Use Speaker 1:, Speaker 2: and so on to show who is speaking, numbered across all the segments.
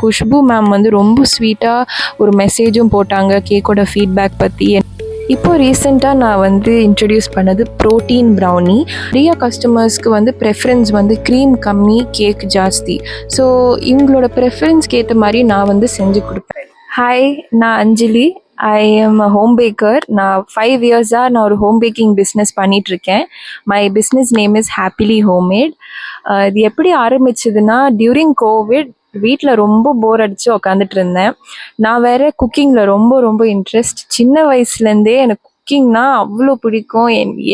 Speaker 1: Khushbu ma'am வந்து ரொம்ப ஸ்வீட்டாக ஒரு மெசேஜும் போட்டாங்க கேக்கோட ஃபீட்பேக் பற்றி. இப்போ ரீசெண்டாக நான் வந்து இன்ட்ரடியூஸ் பண்ணது ப்ரோட்டீன் ப்ரௌனி. நிறைய கஸ்டமர்ஸ்க்கு வந்து ப்ரெஃபரன்ஸ் வந்து க்ரீம் கம்மி, கேக் ஜாஸ்தி. ஸோ இவங்களோட ப்ரெஃபரன்ஸ்க்கு ஏற்ற மாதிரி நான் வந்து செஞ்சு கொடுப்பேன். ஹாய், நான் Anjali. I am a home baker. நான் 5 இயர்ஸாக நான் ஒரு ஹோம் பேக்கிங் பிஸ்னஸ் பண்ணிகிட்ருக்கேன். My business name is happily homemade. இது எப்படி ஆரம்பிச்சதுன்னா, டியூரிங் கோவிட் வீட்டில் ரொம்ப போர் அடித்து உக்காந்துட்டு இருந்தேன். நான் வேறு குக்கிங்கில் ரொம்ப ரொம்ப இன்ட்ரெஸ்ட். சின்ன வயசுலேருந்தே எனக்கு குக்கிங்னா அவ்வளோ பிடிக்கும்.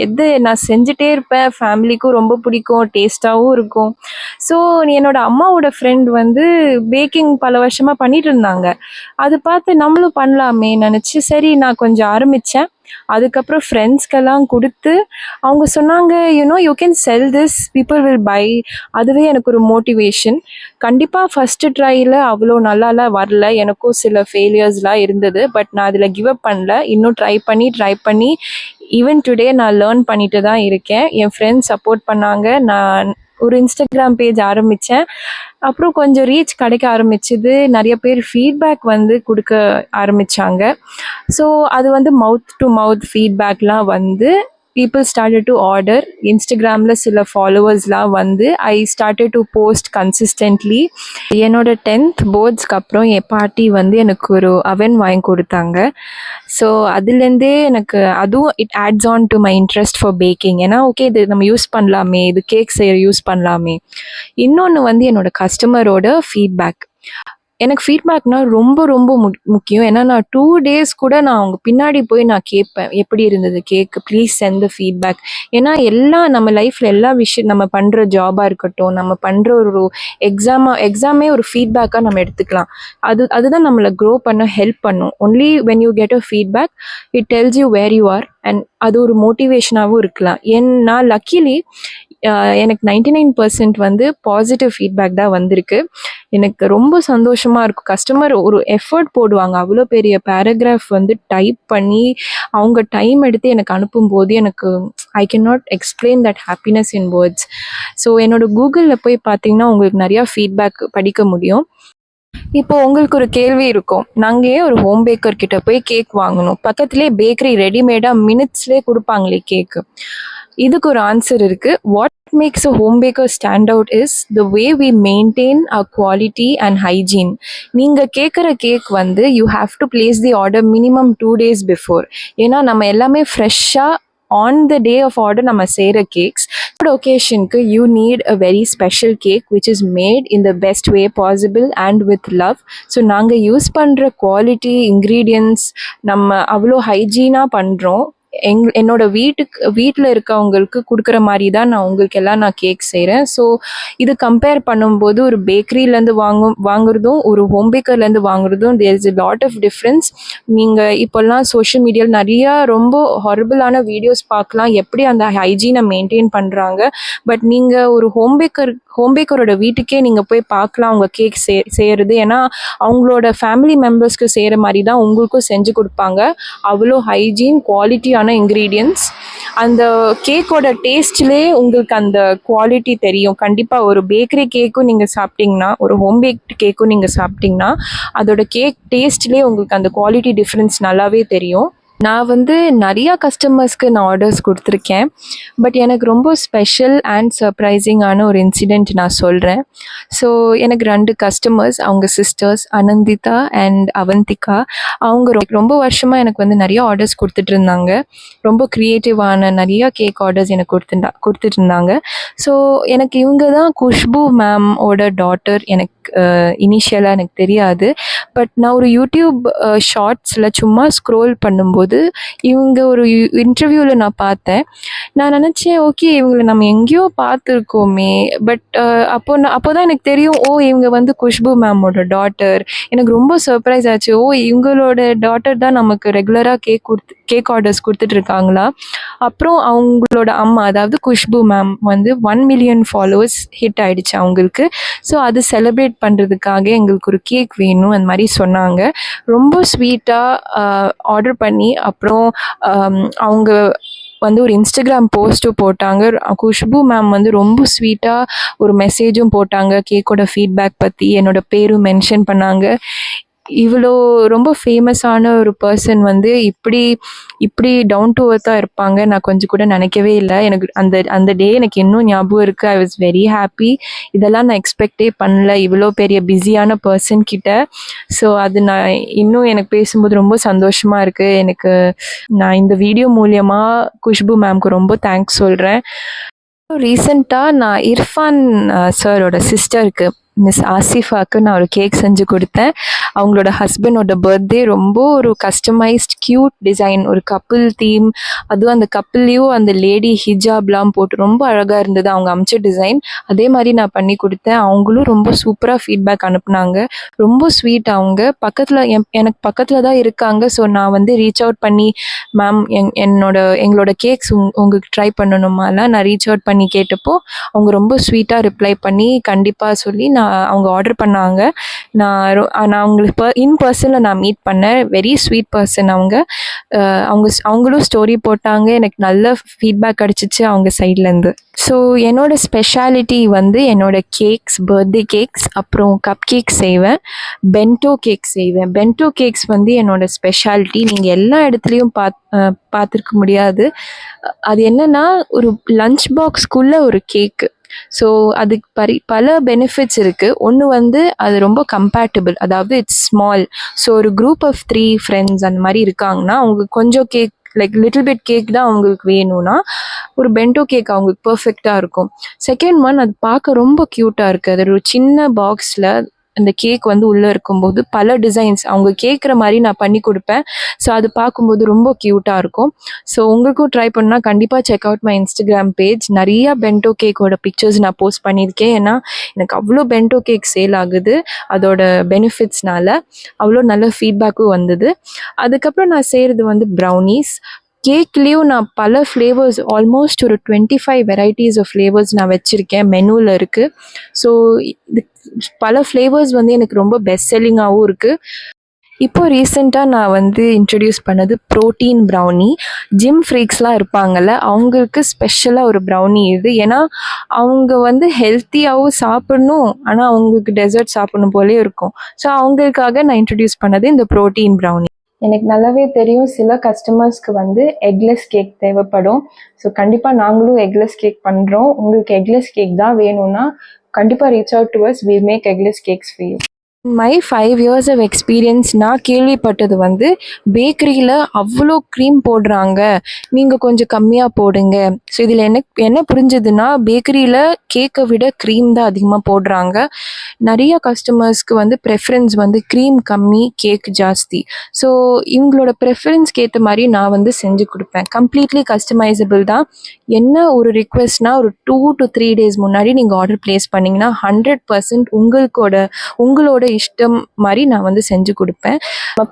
Speaker 1: எது நான் செஞ்சுட்டே இருப்பேன். ஃபேமிலிக்கும் ரொம்ப பிடிக்கும், டேஸ்ட்டாகவும் இருக்கும். ஸோ என்னோட அம்மாவோட ஃப்ரெண்ட் வந்து பேக்கிங் பல வருஷமாக பண்ணிட்டு இருந்தாங்க. அது பார்த்து நம்மளும் பண்ணலாமே நினச்சி சரி நான் கொஞ்சம் ஆரம்பித்தேன். அதுக்கப்புறம் ஃப்ரெண்ட்ஸ்க்கெல்லாம் கொடுத்து அவங்க சொன்னாங்க, you can sell this, people will buy. அதுவே எனக்கு ஒரு மோட்டிவேஷன். கண்டிப்பாக ஃபஸ்ட்டு ட்ரையில் அவ்வளோ நல்லாலாம் வரல. எனக்கும் சில ஃபெயிலியர்ஸ்லாம் இருந்தது. பட் நான் அதில் கிவ் அப் பண்ணல. இன்னும் ட்ரை பண்ணி ஈவன் டுடே நான் லேர்ன் பண்ணிட்டு தான் இருக்கேன். என் ஃப்ரெண்ட்ஸ் சப்போர்ட் பண்ணாங்க. நான் ஒரு இன்ஸ்டாகிராம் பேஜ் ஆரம்பித்தேன். அப்புறம் கொஞ்சம் ரீச் கிடைக்க ஆரம்பிச்சுது. நிறைய பேர் ஃபீட்பேக் வந்து கொடுக்க ஆரம்பித்தாங்க. ஸோ அது வந்து மவுத் டு மவுத் ஃபீட்பேக்லாம் வந்து பீப்புள் ஸ்டார்டட் டு ஆர்டர். இன்ஸ்டாகிராமில் சில ஃபாலோவர்ஸ்லாம் வந்து I started to post consistently. என்னோட 10th போர்ட்ஸ்க்கு அப்புறம் என் பாட்டி வந்து எனக்கு ஒரு அவன் வாங்கி கொடுத்தாங்க. ஸோ அதுலேருந்தே எனக்கு அதுவும் it adds on to my interest for baking. ஏன்னா ஓகே இது நம்ம யூஸ் பண்ணலாமே, இது கேக் செய்ய யூஸ் பண்ணலாமே. இன்னொன்று வந்து என்னோடய கஸ்டமரோட ஃபீட்பேக். எனக்கு ஃபீட்பேக்னால் ரொம்ப ரொம்ப முக்கியம். ஏன்னா நான் 2 days கூட நான் அவங்க பின்னாடி போய் நான் கேட்பேன், எப்படி இருந்தது கேக்கு, ப்ளீஸ் சென்ட் த ஃபீட்பேக். ஏன்னா எல்லாம் நம்ம லைஃப்பில் எல்லா விஷயம் நம்ம பண்ணுற ஜாபாக இருக்கட்டும், நம்ம பண்ணுற ஒரு எக்ஸாமே ஒரு ஃபீட்பேக்காக நம்ம எடுத்துக்கலாம். அதுதான் நம்மளை க்ரோ பண்ண ஹெல்ப் பண்ணும். Only when you get a feedback it tells you where you are. And அது ஒரு மோட்டிவேஷனாகவும் இருக்கலாம். நான் லக்கிலி எனக்கு 99% வந்து பாசிட்டிவ் ஃபீட்பேக் தான் வந்திருக்கு. எனக்கு ரொம்ப சந்தோஷமாக இருக்கும். கஸ்டமர் ஒரு எஃபர்ட் போடுவாங்க. அவ்வளோ பெரிய பேராகிராஃப் வந்து டைப் பண்ணி அவங்க டைம் எடுத்து எனக்கு அனுப்பும்போது எனக்கு I can not explain that happiness in words. So என்னோட கூகுளில் போய் பார்த்தீங்கன்னா உங்களுக்கு நிறையா ஃபீட்பேக் படிக்க முடியும். இப்போ உங்களுக்கு ஒரு கேள்வி இருக்கும், நாங்கள் ஏன் ஒரு ஹோம் பேக்கர் கிட்ட போய் கேக் வாங்கணும், பக்கத்துலேயே பேக்கரி ரெடிமேடாக மினிட்ஸ்லேயே கொடுப்பாங்களே கேக்கு. இதுக்கு ஒரு ஆன்சர் இருக்குது. What makes a home baker stand out is the way we maintain a quality and hygiene. நீங்கள் கேட்குற கேக் வந்து you have to place the order minimum 2 days before. ஏன்னா நம்ம எல்லாமே ஃப்ரெஷ்ஷாக on the day of order நம்ம செய்கிற cakes. ஒகேஷனுக்கு you need a very special cake which is made in the best way possible and with love. So நாங்கள் use பண்ணுற quality ingredients நம்ம அவ்வளோ ஹைஜீனாக பண்ணுறோம். என்னோட வீட்டில் இருக்கவங்களுக்கு கொடுக்குற மாதிரி தான் நான் கேக் செய்கிறேன். ஸோ இது கம்பேர் பண்ணும்போது ஒரு பேக்கரியிலேருந்து வாங்குறதும் ஒரு ஹோம் பேக்கர்லேருந்து வாங்குறதும் there is a lot of difference. நீங்கள் இப்போல்லாம் சோஷியல் மீடியாவில் நிறையா ரொம்ப ஹாரிபிளான வீடியோஸ் பார்க்கலாம், எப்படி அந்த ஹைஜீனை மெயின்டைன் பண்ணுறாங்க. பட் நீங்கள் ஒரு ஹோம் பேக்கரோட வீட்டுக்கே நீங்கள் போய் பார்க்கலாம் அவங்க கேக் செய்கிறது. ஏன்னா அவங்களோட ஃபேமிலி மெம்பர்ஸ்க்கு செய்கிற மாதிரி தான் உங்களுக்கும் செஞ்சு கொடுப்பாங்க. அவ்வளோ ஹைஜீன், குவாலிட்டியான இன்க்ரீடியன்ட்ஸ். அந்த கேக்கோட டேஸ்ட்லேயே உங்களுக்கு அந்த குவாலிட்டி தெரியும். கண்டிப்பாக ஒரு பேக்கரி கேக்கும் நீங்கள் சாப்பிட்டிங்கன்னா, ஒரு ஹோம் பேக்டு கேக்கும் நீங்கள் சாப்பிட்டிங்கன்னா அதோட கேக் டேஸ்ட்லேயே உங்களுக்கு அந்த குவாலிட்டி டிஃப்ரென்ஸ் நல்லாவே தெரியும். நான் வந்து நிறையா கஸ்டமர்ஸ்க்கு நான் ஆர்டர்ஸ் கொடுத்துருக்கேன். பட் எனக்கு ரொம்ப ஸ்பெஷல் அண்ட் சர்ப்ரைசிங்கான ஒரு இன்சிடெண்ட் நான் சொல்கிறேன். ஸோ எனக்கு 2 கஸ்டமர்ஸ், அவங்க சிஸ்டர்ஸ் அனந்திதா அண்ட் அவந்திகா. அவங்க ரொம்ப வருஷமாக எனக்கு வந்து நிறைய ஆர்டர்ஸ் கொடுத்துட்டு இருந்தாங்க. ரொம்ப க்ரியேட்டிவான நிறையா கேக் ஆர்டர்ஸ் எனக்கு கொடுத்துட்டு இருந்தாங்க. ஸோ எனக்கு இவங்க தான் குஷ்பு மேமோட டாட்டர். எனக்கு இனிஷியலாக எனக்கு தெரியாது. பட் நான் ஒரு யூடியூப் ஷார்ட்ஸில் சும்மா ஸ்க்ரோல் பண்ணும்போது இவங்க ஒரு இன்டர்வியூவில் நான் பார்த்தேன். நான் நினச்சேன், ஓகே இவங்களை நம்ம எங்கேயோ பார்த்துருக்கோமே. பட் அப்போ தான் எனக்கு தெரியும், ஓ இவங்க வந்து குஷ்பு மேமோட டாட்டர். எனக்கு ரொம்ப சர்ப்ரைஸ் ஆச்சு. ஓ இவங்களோட டாட்டர் தான் நமக்கு ரெகுலராக கேக் ஆர்டர்ஸ் கொடுத்துட்டு இருக்காங்களா. அப்புறம் அவங்களோட அம்மா, அதாவது குஷ்பு மேம் வந்து 1 million ஃபாலோவர்ஸ் ஹிட் ஆகிடுச்சு அவங்களுக்கு. ஸோ அது செலிப்ரேட் பண்ணுறதுக்காக எங்களுக்கு ஒரு கேக் வேணும் அந்த மாதிரி சொன்னாங்க. ரொம்ப ஸ்வீட்டாக ஆர்டர் பண்ணி அப்புறம் அவங்க வந்து ஒரு இன்ஸ்டாகிராம் போஸ்ட்டும் போட்டாங்க. குஷ்பு மேம் வந்து ரொம்ப ஸ்வீட்டாக ஒரு மெசேஜும் போட்டாங்க கேக்கோட ஃபீட்பேக் பற்றி. என்னோட பேரும் மென்ஷன் பண்ணாங்க. இவ்வளோ ரொம்ப ஃபேமஸான ஒரு பர்சன் வந்து இப்படி இப்படி டவுன் டு எர்த்தாக இருப்பாங்க நான் கொஞ்சம் கூட நினைக்கவே இல்லை. எனக்கு அந்த அந்த டே எனக்கு இன்னும் ஞாபகம் இருக்குது. I was very happy. இதெல்லாம் நான் எக்ஸ்பெக்டே பண்ணல இவ்வளோ பெரிய பிஸியான பர்சன் கிட்ட. ஸோ அது நான் இன்னும் எனக்கு பேசும்போது ரொம்ப சந்தோஷமாக இருக்குது. எனக்கு நான் இந்த வீடியோ மூலியமாக குஷ்பு மேம்க்கு ரொம்ப தேங்க்ஸ் சொல்கிறேன். ரீசெண்டாக நான் இர்ஃபான் சாரோட சிஸ்டருக்கு மிஸ் ஆசிஃபாவுக்கு நான் ஒரு கேக் செஞ்சு கொடுத்தேன். அவங்களோட ஹஸ்பண்டோட பர்த்டே. ரொம்ப ஒரு கஸ்டமைஸ்ட் க்யூட் டிசைன், ஒரு கப்பிள் தீம். அதுவும் அந்த கப்பிள்லேயும் அந்த லேடி ஹிஜாப்லாம் போட்டு ரொம்ப அழகாக இருந்தது அவங்க அமிச்ச டிசைன். அதே மாதிரி நான் பண்ணி கொடுத்தேன். அவங்களும் ரொம்ப சூப்பராக ஃபீட்பேக் அனுப்புனாங்க. ரொம்ப ஸ்வீட். அவங்க பக்கத்தில் எனக்கு பக்கத்தில் தான் இருக்காங்க. ஸோ நான் வந்து ரீச் அவுட் பண்ணி மேம் எங்களோட கேக்ஸ் உங்களுக்கு ட்ரை பண்ணணுமாலாம் நான் ரீச் அவுட் பண்ணி கேட்டப்போ அவங்க ரொம்ப ஸ்வீட்டாக ரிப்ளை பண்ணி கண்டிப்பாக சொல்லி அவங்க ஆர்டர் பண்ணாங்க. நான் அவங்களுக்கு இன் பர்சனில் நான் மீட் பண்ணேன். வெரி ஸ்வீட் பர்சன் அவங்க. அவங்களும் ஸ்டோரி போட்டாங்க. எனக்கு நல்ல ஃபீட்பேக் கிடச்சிச்சு அவங்க சைட்லேருந்து. ஸோ என்னோடய ஸ்பெஷாலிட்டி வந்து என்னோடய கேக்ஸ், பர்த்டே கேக்ஸ், அப்புறம் கப் கேக்ஸ் செய்வேன், பென்டோ கேக்ஸ் செய்வேன். பென்டோ கேக்ஸ் வந்து என்னோடய ஸ்பெஷாலிட்டி. நீங்கள் எல்லா இடத்துலையும் பார்த்துருக்க முடியாது. அது என்னென்னா ஒரு லஞ்ச் பாக்ஸ்க்குள்ளே ஒரு கேக்கு. ஸோ அதுக்கு பல பெனிஃபிட்ஸ் இருக்குது. ஒன்று வந்து அது ரொம்ப கம்பேட்டபிள், அதாவது இட்ஸ் ஸ்மால். ஸோ ஒரு குரூப் ஆஃப் 3 ஃப்ரெண்ட்ஸ் அந்த மாதிரி இருக்காங்கன்னா அவங்களுக்கு கொஞ்சம் cake like little bit cake தான் அவங்களுக்கு வேணும்னா ஒரு பென்டோ கேக் அவங்களுக்கு பர்ஃபெக்டாக இருக்கும். செகண்ட் ஒன், அது பார்க்க ரொம்ப க்யூட்டாக இருக்குது. அது ஒரு சின்ன பாக்ஸில் அந்த கேக் வந்து உள்ளே இருக்கும்போது பல டிசைன்ஸ் அவங்க கேட்குற மாதிரி நான் பண்ணி கொடுப்பேன். ஸோ அது பார்க்கும்போது ரொம்ப க்யூட்டாக இருக்கும். ஸோ உங்களுக்கும் ட்ரை பண்ணால் கண்டிப்பாக check out my Instagram page. நிறையா பென்டோ கேக்கோட பிக்சர்ஸ் நான் போஸ்ட் பண்ணியிருக்கேன். ஏன்னா எனக்கு அவ்வளோ பென்டோ கேக் சேல் ஆகுது அதோட பெனிஃபிட்ஸ்னால. அவ்வளோ நல்ல ஃபீட்பேக்கும் வந்தது. அதுக்கப்புறம் நான் செய்கிறது வந்து ப்ரௌனீஸ். கேக்லேயும் நான் பல ஃப்ளேவர்ஸ், ஆல்மோஸ்ட் ஒரு 25 வெரைட்டிஸ் ஆஃப் ஃப்ளேவர்ஸ் நான் வச்சுருக்கேன், மெனுவில் இருக்குது. ஸோ இது பல ஃப்ளேவர்ஸ் வந்து எனக்கு ரொம்ப பெஸ்ட் செல்லிங்காகவும் இருக்குது. இப்போது ரீசெண்டாக நான் வந்து இன்ட்ரடியூஸ் பண்ணது ப்ரோட்டீன் ப்ரௌனி. ஜிம் ஃப்ரீக்ஸ்லாம் இருப்பாங்கள்ல, அவங்களுக்கு ஸ்பெஷலாக ஒரு ப்ரௌனி இது. ஏன்னா அவங்க வந்து ஹெல்த்தியாகவும் சாப்பிட்ணும், ஆனால் அவங்களுக்கு டெசர்ட் சாப்பிட்ணும் போலே இருக்கும். ஸோ அவங்களுக்காக நான் இன்ட்ரடியூஸ் பண்ணது இந்த ப்ரோட்டீன் ப்ரௌனி. எனக்கு நல்லாவே தெரியும் சில கஸ்டமர்ஸ்க்கு வந்து எக்லெஸ் கேக் தேவைப்படும். ஸோ கண்டிப்பாக நாங்களும் எக்லெஸ் கேக் பண்ணுறோம். உங்களுக்கு எக்லெஸ் கேக் தான் வேணும்னா கண்டிப்பாக reach out to us. We make eggless cakes for you. My 5 years of experience நான் கேள்விப்பட்டது வந்து பேக்கரியில் அவ்வளோ க்ரீம் போடுறாங்க, நீங்கள் கொஞ்சம் கம்மியாக போடுங்க. ஸோ இதில் என்ன புரிஞ்சதுன்னா பேக்கரியில் கேக்கை விட க்ரீம் தான் அதிகமாக போடுறாங்க. நிறைய கஸ்டமர்ஸ்க்கு வந்து ப்ரெஃபரன்ஸ் வந்து க்ரீம் கம்மி, கேக் ஜாஸ்தி. ஸோ இவங்களோட ப்ரெஃபரன்ஸ்க்கு ஏற்ற மாதிரி நான் வந்து செஞ்சு கொடுப்பேன். கம்ப்ளீட்லி கஸ்டமைசபிள் தான். என்ன ஒரு ரிக்வெஸ்ட்னால் ஒரு 2 to 3 days முன்னாடி நீங்கள் ஆர்டர் ப்ளேஸ் பண்ணிங்கன்னா 100% உங்களோட இஷ்டம் மாதிரி நான் வந்து செஞ்சு கொடுப்பேன்.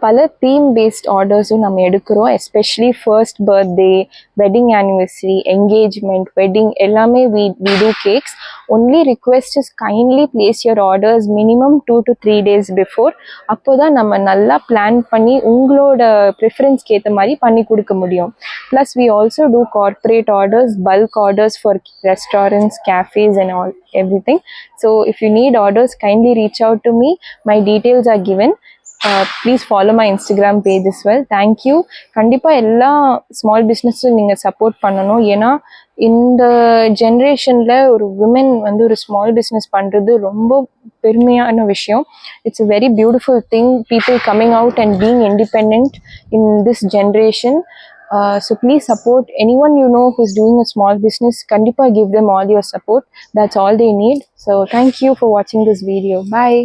Speaker 1: பல தீம் பேஸ்ட் ஆர்டர்ஸும் நம்ம எடுக்கிறோம். Especially first birthday, wedding anniversary, engagement, wedding எல்லாமே we do cakes. Only request is kindly place your orders minimum 2 to 3 days before. அப்போ தான் நம்ம நல்லா பிளான் பண்ணி உங்களோட ப்ரிஃபரன்ஸ்க்கு ஏற்ற மாதிரி பண்ணி கொடுக்க முடியும். Plus we also do corporate orders, bulk orders for restaurants, cafes and all everything. So if you need orders, kindly reach out to me. My details are given. Please follow my Instagram page as well. Thank you. கண்டிப்பாக எல்லா small பிஸ்னஸும் நீங்கள் support பண்ணணும். ஏன்னா இந்த ஜென்ரேஷனில் ஒரு women வந்து ஒரு ஸ்மால் பிஸ்னஸ் பண்ணுறது ரொம்ப பெருமையான விஷயம். It's a very beautiful thing. People coming out and being independent in this generation. So please support anyone you know who's doing a small business. Kandipa give them all your support. That's all they need. So thank you for watching this video. Bye.